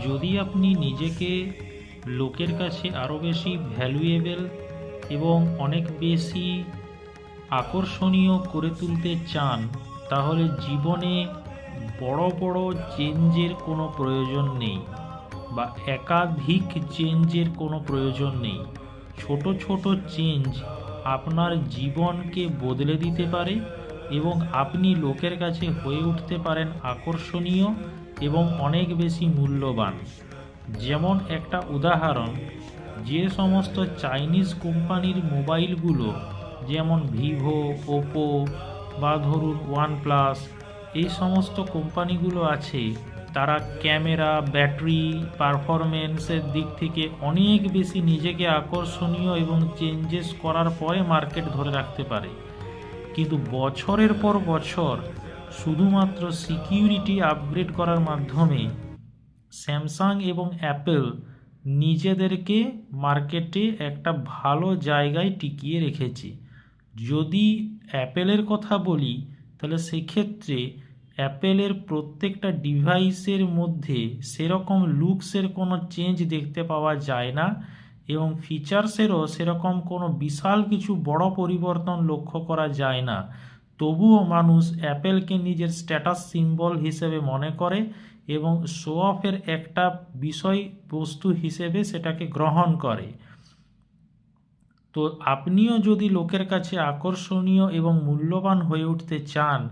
যদি আপনি নিজেকে লোকের কাছে আরও বেশি ভ্যালুয়েবল এবং অনেক বেশি আকর্ষণীয় করে তুলতে চান, তাহলে জীবনে বড় বড় চেঞ্জের কোনো প্রয়োজন নেই বা একাধিক চেঞ্জের কোনো প্রয়োজন নেই। ছোট ছোট চেঞ্জ আপনার জীবনকে বদলে দিতে পারে এবং আপনি লোকের কাছে হয়ে উঠতে পারেন আকর্ষণীয় এবং অনেক বেশি মূল্যবান। যেমন একটা উদাহরণ, যে সমস্ত চাইনিজ কোম্পানির মোবাইলগুলো যেমন ভিভো, ওপো বা ধরুন ওয়ানপ্লাস, এই সমস্ত কোম্পানিগুলো আছে, তারা ক্যামেরা, ব্যাটারি, পারফরমেন্সের দিক থেকে অনেক বেশি নিজেকে আকর্ষণীয় এবং চেঞ্জেস করার পরে মার্কেট ধরে রাখতে পারে। কিন্তু বছরের পর বছর শুধুমাত্র সিকিউরিটি আপগ্রেড করার মাধ্যমে স্যামসাং এবং অ্যাপেল নিজেদেরকে মার্কেটে একটা ভালো জায়গায় টিকিয়ে রেখেছে। যদি অ্যাপেলের কথা বলি, তাহলে সেক্ষেত্রে অ্যাপেলের প্রত্যেকটা ডিভাইসের মধ্যে সেরকম লুকসের কোনো চেঞ্জ দেখতে পাওয়া যায় না এবং ফিচার্সেরও সেরকম কোনো বিশাল কিছু বড় পরিবর্তন লক্ষ্য করা যায় না। তবুও মানুষ অ্যাপেলকে নিজের স্ট্যাটাস সিম্বল হিসেবে মনে করে এবং শো অফের একটা বিষয়বস্তু হিসেবে সেটাকে গ্রহণ করে। তো আপনিও যদি লোকের কাছে আকর্ষণীয় এবং মূল্যবান হয়ে উঠতে চান,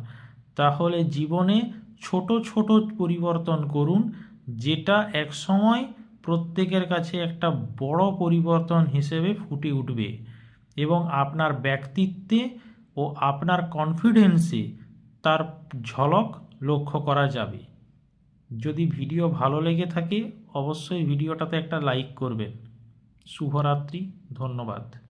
তাহলে জীবনে ছোট ছোট পরিবর্তন করুন, যেটা একসময় প্রত্যেকের কাছে একটা বড় পরিবর্তন হিসেবে ফুটে উঠবে এবং আপনার ব্যক্তিত্বে ও আপনার কনফিডেন্সে তার ঝলক লক্ষ্য করা যাবে। যদি ভিডিও ভালো লেগে থাকে, অবশ্যই ভিডিওটাতে একটা লাইক করবেন। শুভরাত্রি, ধন্যবাদ।